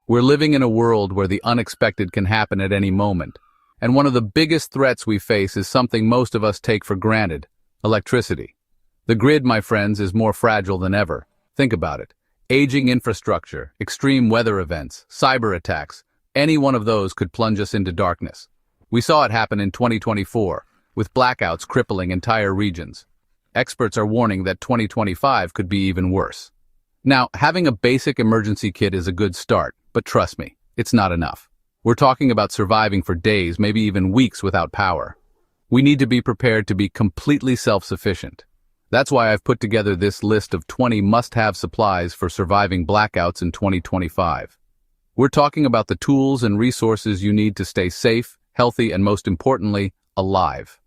We're living in a world where the unexpected can happen at any moment. And one of the biggest threats we face is something most of us take for granted: electricity. The grid, my friends, is more fragile than ever. Think about it. Aging infrastructure, extreme weather events, cyber attacks, any one of those could plunge us into darkness. We saw it happen in 2024, with blackouts crippling entire regions. Experts are warning that 2025 could be even worse. Now, having a basic emergency kit is a good start, but trust me, it's not enough. We're talking about surviving for days, maybe even weeks without power. We need to be prepared to be completely self-sufficient. That's why I've put together this list of 20 must-have supplies for surviving blackouts in 2025. We're talking about the tools and resources you need to stay safe, healthy, and most importantly, alive.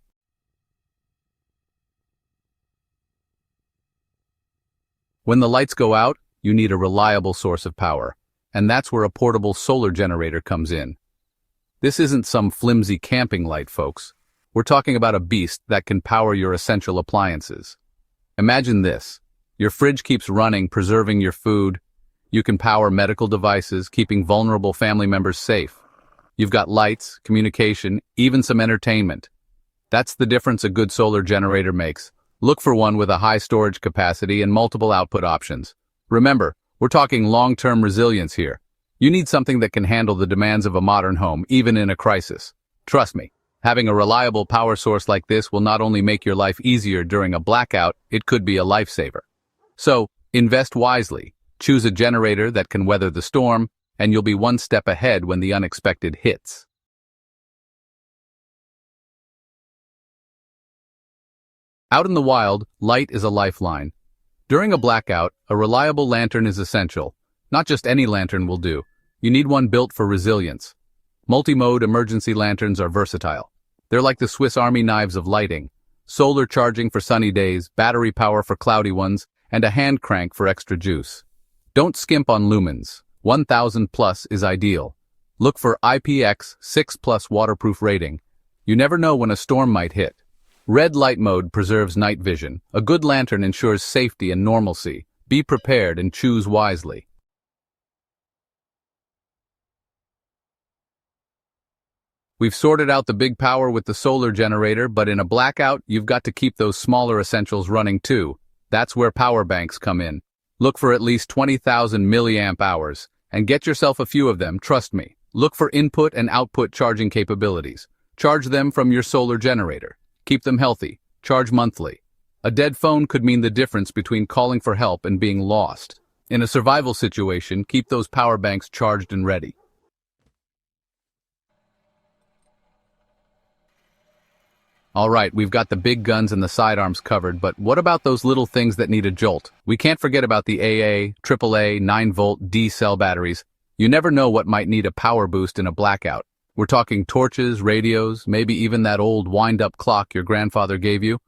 When the lights go out, you need a reliable source of power, and that's where a portable solar generator comes in. This isn't some flimsy camping light, folks. We're talking about a beast that can power your essential appliances. Imagine this. Your fridge keeps running, preserving your food. You can power medical devices, keeping vulnerable family members safe. You've got lights, communication, even some entertainment. That's the difference a good solar generator makes. Look for one with a high storage capacity and multiple output options. Remember, we're talking long-term resilience here. You need something that can handle the demands of a modern home, even in a crisis. Trust me, having a reliable power source like this will not only make your life easier during a blackout, it could be a lifesaver. So, invest wisely, choose a generator that can weather the storm, and you'll be one step ahead when the unexpected hits. Out in the wild, light is a lifeline. During a blackout, a reliable lantern is essential. Not just any lantern will do. You need one built for resilience. Multi-mode emergency lanterns are versatile. They're like the Swiss Army knives of lighting. Solar charging for sunny days, battery power for cloudy ones, and a hand crank for extra juice. Don't skimp on lumens. 1000 plus is ideal. Look for IPX6+ waterproof rating. You never know when a storm might hit. Red light mode preserves night vision. A good lantern ensures safety and normalcy. Be prepared and choose wisely. We've sorted out the big power with the solar generator, but in a blackout, you've got to keep those smaller essentials running too. That's where power banks come in. Look for at least 20,000 milliamp hours, and get yourself a few of them, trust me. Look for input and output charging capabilities. Charge them from your solar generator. Keep them healthy. Charge monthly. A dead phone could mean the difference between calling for help and being lost. In a survival situation, keep those power banks charged and ready. All right, we've got the big guns and the sidearms covered, but what about those little things that need a jolt? We can't forget about the AA, AAA, 9-volt D-cell batteries. You never know what might need a power boost in a blackout. We're talking torches, radios, maybe even that old wind-up clock your grandfather gave you.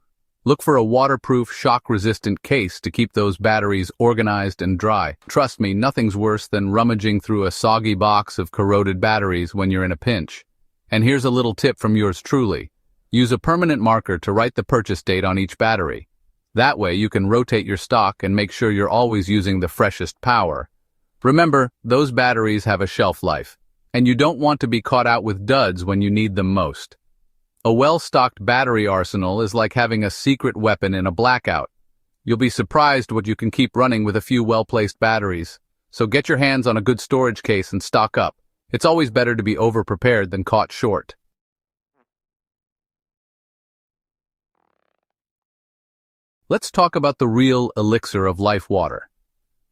Look for a waterproof, shock-resistant case to keep those batteries organized and dry. Trust me, nothing's worse than rummaging through a soggy box of corroded batteries when you're in a pinch. And here's a little tip from yours truly. Use a permanent marker to write the purchase date on each battery. That way you can rotate your stock and make sure you're always using the freshest power. Remember, those batteries have a shelf life, and you don't want to be caught out with duds when you need them most. A well-stocked battery arsenal is like having a secret weapon in a blackout. You'll be surprised what you can keep running with a few well-placed batteries. So get your hands on a good storage case and stock up. It's always better to be over-prepared than caught short. Let's talk about the real elixir of life water.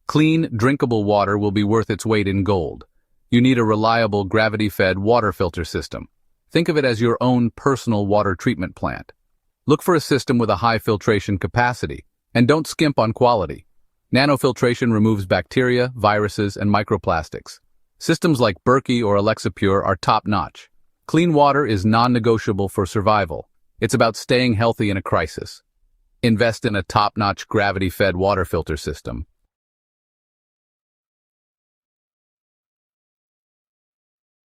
Clean, drinkable water will be worth its weight in gold. You need a reliable gravity-fed water filter system. Think of it as your own personal water treatment plant. Look for a system with a high filtration capacity, and don't skimp on quality. Nanofiltration removes bacteria, viruses, and microplastics. Systems like Berkey or Alexa Pure are top-notch. Clean water is non-negotiable for survival. It's about staying healthy in a crisis. Invest in a top-notch gravity-fed water filter system.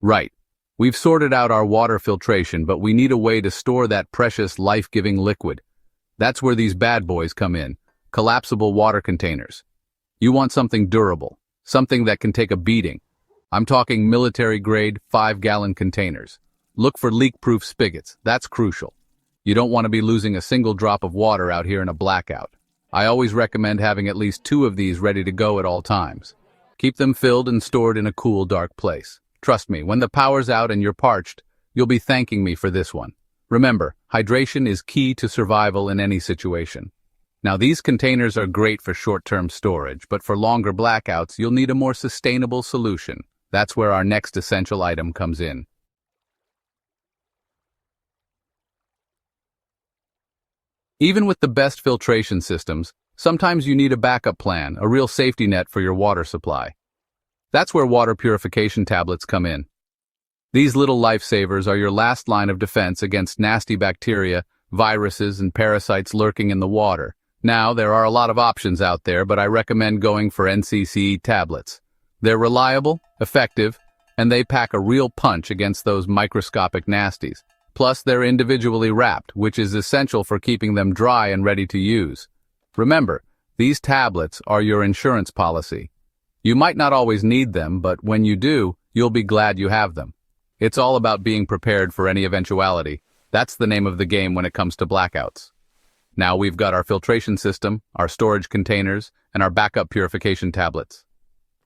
Right. We've sorted out our water filtration, but we need a way to store that precious life-giving liquid. That's where these bad boys come in, collapsible water containers. You want something durable, something that can take a beating. I'm talking military-grade 5-gallon containers. Look for leak-proof spigots. That's crucial. You don't want to be losing a single drop of water out here in a blackout. I always recommend having at least 2 of these ready to go at all times. Keep them filled and stored in a cool, dark place. Trust me, when the power's out and you're parched, you'll be thanking me for this one. Remember, hydration is key to survival in any situation. Now, these containers are great for short-term storage, but for longer blackouts, you'll need a more sustainable solution. That's where our next essential item comes in. Even with the best filtration systems, sometimes you need a backup plan, a real safety net for your water supply. That's where water purification tablets come in. These little lifesavers are your last line of defense against nasty bacteria, viruses, and parasites lurking in the water. Now, there are a lot of options out there, but I recommend going for NCCE tablets. They're reliable, effective, and they pack a real punch against those microscopic nasties. Plus, they're individually wrapped, which is essential for keeping them dry and ready to use. Remember, these tablets are your insurance policy. You might not always need them, but when you do, you'll be glad you have them. It's all about being prepared for any eventuality. That's the name of the game when it comes to blackouts. Now we've got our filtration system, our storage containers, and our backup purification tablets.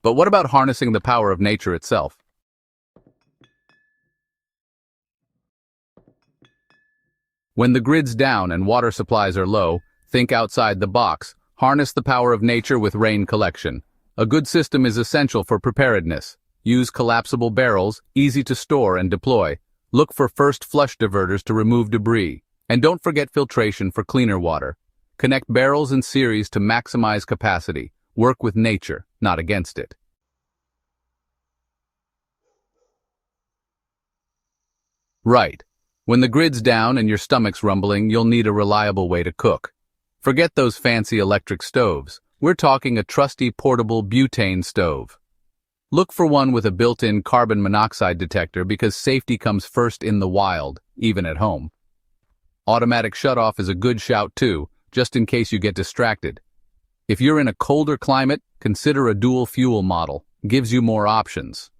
But what about harnessing the power of nature itself? When the grid's down and water supplies are low, think outside the box. Harness the power of nature with rain collection. A good system is essential for preparedness. Use collapsible barrels, easy to store and deploy. Look for first flush diverters to remove debris. And don't forget filtration for cleaner water. Connect barrels in series to maximize capacity. Work with nature, not against it. Right. When the grid's down and your stomach's rumbling, you'll need a reliable way to cook. Forget those fancy electric stoves. We're talking a trusty portable butane stove. Look for one with a built-in carbon monoxide detector because safety comes first in the wild, even at home. Automatic shutoff is a good shout too, just in case you get distracted. If you're in a colder climate, consider a dual fuel model. Gives you more options.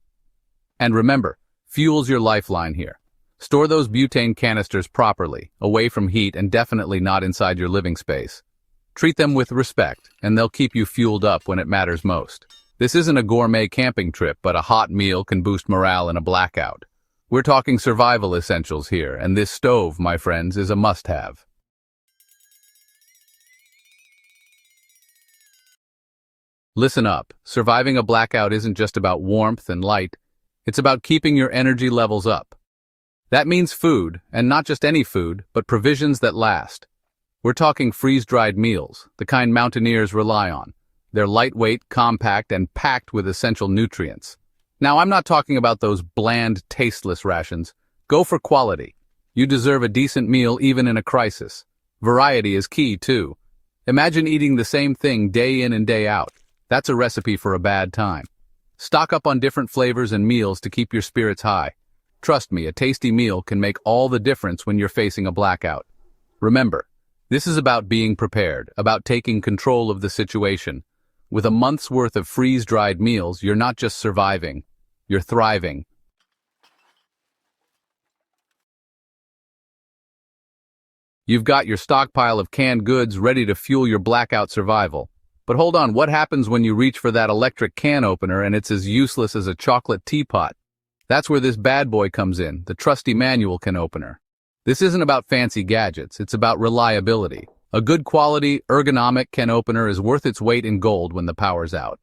And remember, fuel's your lifeline here. Store those butane canisters properly, away from heat and definitely not inside your living space. Treat them with respect, and they'll keep you fueled up when it matters most. This isn't a gourmet camping trip, but a hot meal can boost morale in a blackout. We're talking survival essentials here, and this stove, my friends, is a must-have. Listen up, surviving a blackout isn't just about warmth and light, it's about keeping your energy levels up. That means food, and not just any food, but provisions that last. We're talking freeze-dried meals, the kind mountaineers rely on. They're lightweight, compact, and packed with essential nutrients. Now, I'm not talking about those bland, tasteless rations. Go for quality. You deserve a decent meal even in a crisis. Variety is key, too. Imagine eating the same thing day in and day out. That's a recipe for a bad time. Stock up on different flavors and meals to keep your spirits high. Trust me, a tasty meal can make all the difference when you're facing a blackout. Remember, this is about being prepared, about taking control of the situation. With a month's worth of freeze-dried meals, you're not just surviving, you're thriving. You've got your stockpile of canned goods ready to fuel your blackout survival. But hold on, what happens when you reach for that electric can opener and it's as useless as a chocolate teapot? That's where this bad boy comes in, the trusty manual can opener. This isn't about fancy gadgets, it's about reliability. A good quality, ergonomic can opener is worth its weight in gold when the power's out.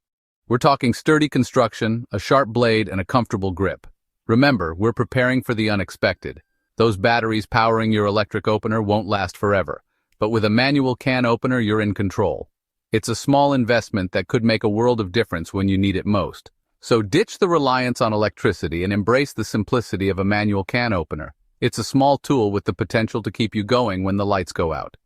We're talking sturdy construction, a sharp blade, and a comfortable grip. Remember, we're preparing for the unexpected. Those batteries powering your electric opener won't last forever. But with a manual can opener, you're in control. It's a small investment that could make a world of difference when you need it most. So ditch the reliance on electricity and embrace the simplicity of a manual can opener. It's a small tool with the potential to keep you going when the lights go out.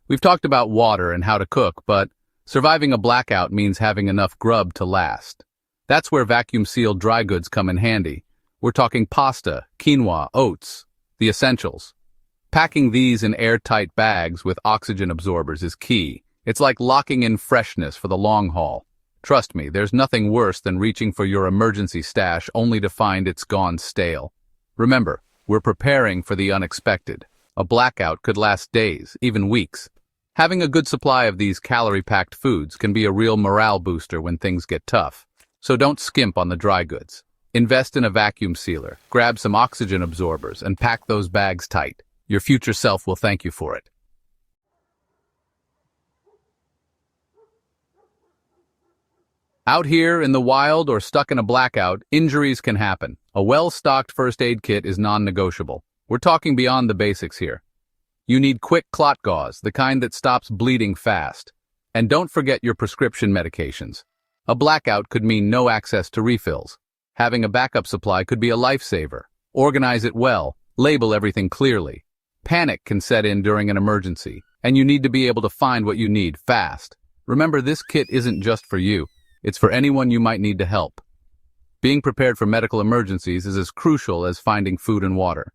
We've talked about water and how to cook, but surviving a blackout means having enough grub to last. That's where vacuum-sealed dry goods come in handy. We're talking pasta, quinoa, oats, the essentials. Packing these in airtight bags with oxygen absorbers is key. It's like locking in freshness for the long haul. Trust me, there's nothing worse than reaching for your emergency stash only to find it's gone stale. Remember, we're preparing for the unexpected. A blackout could last days, even weeks. Having a good supply of these calorie-packed foods can be a real morale booster when things get tough. So don't skimp on the dry goods. Invest in a vacuum sealer, grab some oxygen absorbers, and pack those bags tight. Your future self will thank you for it. Out here in the wild or stuck in a blackout, injuries can happen. A well-stocked first aid kit is non-negotiable. We're talking beyond the basics here. You need quick clot gauze, the kind that stops bleeding fast. And don't forget your prescription medications. A blackout could mean no access to refills. Having a backup supply could be a lifesaver. Organize it well, label everything clearly. Panic can set in during an emergency, and you need to be able to find what you need fast. Remember, this kit isn't just for you. It's for anyone you might need to help. Being prepared for medical emergencies is as crucial as finding food and water.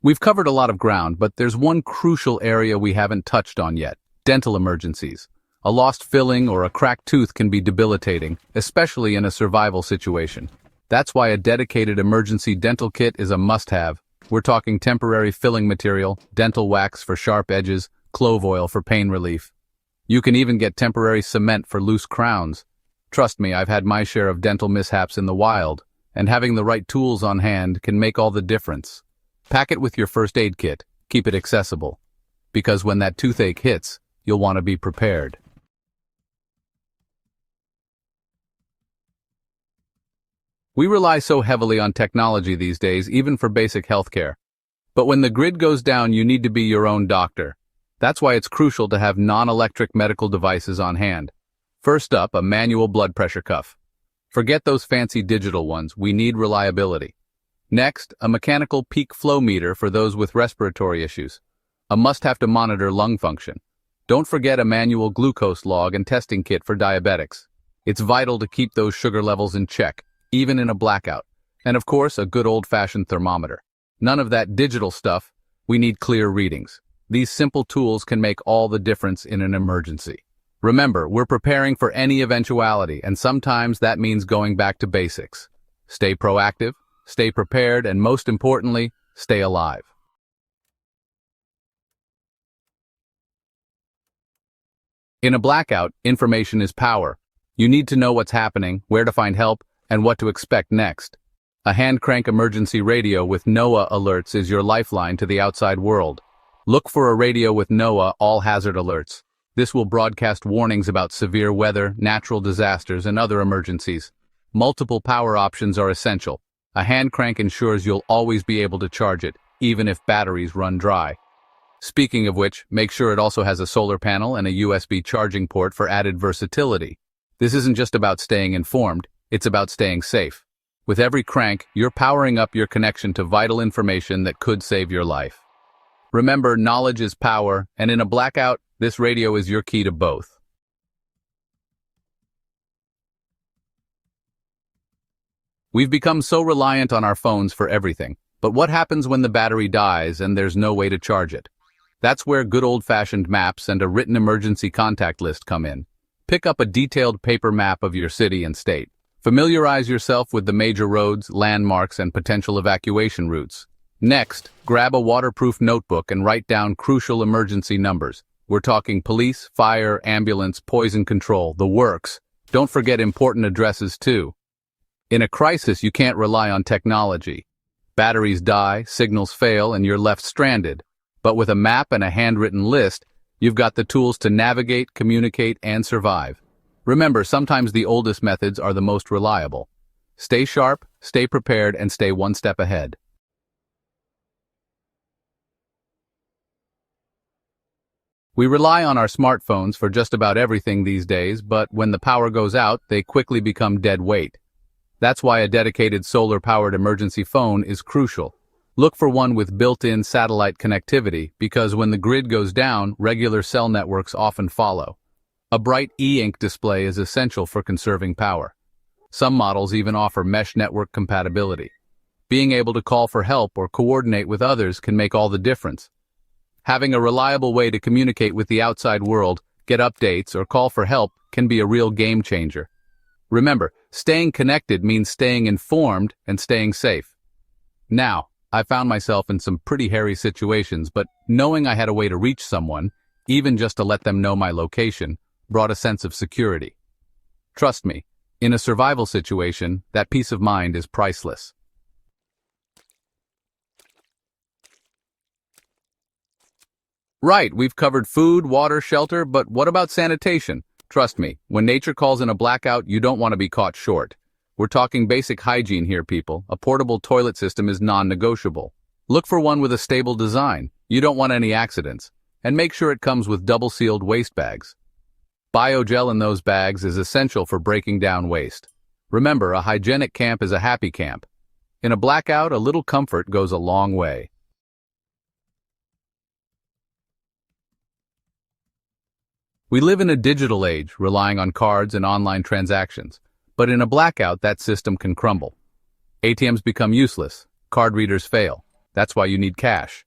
We've covered a lot of ground, but there's one crucial area we haven't touched on yet: dental emergencies. A lost filling or a cracked tooth can be debilitating, especially in a survival situation. That's why a dedicated emergency dental kit is a must-have. We're talking temporary filling material, dental wax for sharp edges, clove oil for pain relief. You can even get temporary cement for loose crowns. Trust me, I've had my share of dental mishaps in the wild, and having the right tools on hand can make all the difference. Pack it with your first aid kit. Keep it accessible. Because when that toothache hits, you'll want to be prepared. We rely so heavily on technology these days, even for basic healthcare. But when the grid goes down, you need to be your own doctor. That's why it's crucial to have non-electric medical devices on hand. First up, a manual blood pressure cuff. Forget those fancy digital ones, we need reliability. Next, a mechanical peak flow meter for those with respiratory issues. A must-have to monitor lung function. Don't forget a manual glucose log and testing kit for diabetics. It's vital to keep those sugar levels in check, even in a blackout. And of course, a good old-fashioned thermometer. None of that digital stuff. We need clear readings. These simple tools can make all the difference in an emergency. Remember, we're preparing for any eventuality, and sometimes that means going back to basics. Stay proactive, stay prepared, and most importantly, stay alive. In a blackout, information is power. You need to know what's happening, where to find help, and what to expect next. A hand-crank emergency radio with NOAA alerts is your lifeline to the outside world. Look for a radio with NOAA all-hazard alerts. This will broadcast warnings about severe weather, natural disasters, and other emergencies. Multiple power options are essential. A hand crank ensures you'll always be able to charge it, even if batteries run dry. Speaking of which, make sure it also has a solar panel and a USB charging port for added versatility. This isn't just about staying informed, it's about staying safe. With every crank, you're powering up your connection to vital information that could save your life. Remember, knowledge is power, and in a blackout, this radio is your key to both. We've become so reliant on our phones for everything, but what happens when the battery dies and there's no way to charge it? That's where good old-fashioned maps and a written emergency contact list come in. Pick up a detailed paper map of your city and state. Familiarize yourself with the major roads, landmarks, and potential evacuation routes. Next, grab a waterproof notebook and write down crucial emergency numbers. We're talking police, fire, ambulance, poison control, the works. Don't forget important addresses too. In a crisis, you can't rely on technology. Batteries die, signals fail, and you're left stranded. But with a map and a handwritten list, you've got the tools to navigate, communicate, and survive. Remember, sometimes the oldest methods are the most reliable. Stay sharp, stay prepared, and stay one step ahead. We rely on our smartphones for just about everything these days, but when the power goes out, they quickly become dead weight. That's why a dedicated solar-powered emergency phone is crucial. Look for one with built-in satellite connectivity, because when the grid goes down, regular cell networks often follow. A bright e-ink display is essential for conserving power. Some models even offer mesh network compatibility. Being able to call for help or coordinate with others can make all the difference. Having a reliable way to communicate with the outside world, get updates, or call for help can be a real game changer. Remember, staying connected means staying informed and staying safe. Now, I found myself in some pretty hairy situations, but knowing I had a way to reach someone, even just to let them know my location, brought a sense of security. Trust me, in a survival situation, that peace of mind is priceless. Right, we've covered food, water, shelter, but what about sanitation? Trust me, when nature calls in a blackout, you don't want to be caught short. We're talking basic hygiene here, people. A portable toilet system is non-negotiable. Look for one with a stable design. You don't want any accidents. And make sure it comes with double-sealed waste bags. Biogel in those bags is essential for breaking down waste. Remember, a hygienic camp is a happy camp. In a blackout, a little comfort goes a long way. We live in a digital age, relying on cards and online transactions. But in a blackout, that system can crumble. ATMs become useless. Card readers fail. That's why you need cash.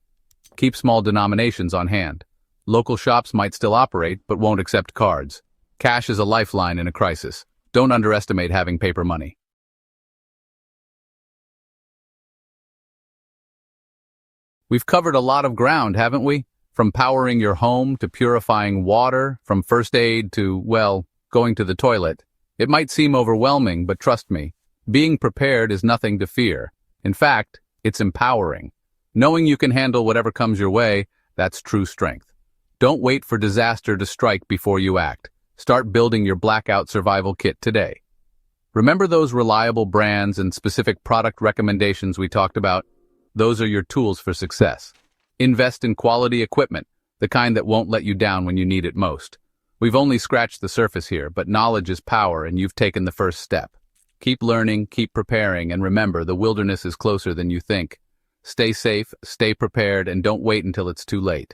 Keep small denominations on hand. Local shops might still operate, but won't accept cards. Cash is a lifeline in a crisis. Don't underestimate having paper money. We've covered a lot of ground, haven't we? From powering your home to purifying water, from first aid to, well, going to the toilet. It might seem overwhelming, but trust me, being prepared is nothing to fear. In fact, it's empowering. Knowing you can handle whatever comes your way, that's true strength. Don't wait for disaster to strike before you act. Start building your blackout survival kit today. Remember those reliable brands and specific product recommendations we talked about? Those are your tools for success. Invest in quality equipment, the kind that won't let you down when you need it most. We've only scratched the surface here, but knowledge is power and you've taken the first step. Keep learning, keep preparing, and remember, the wilderness is closer than you think. Stay safe, stay prepared, and don't wait until it's too late.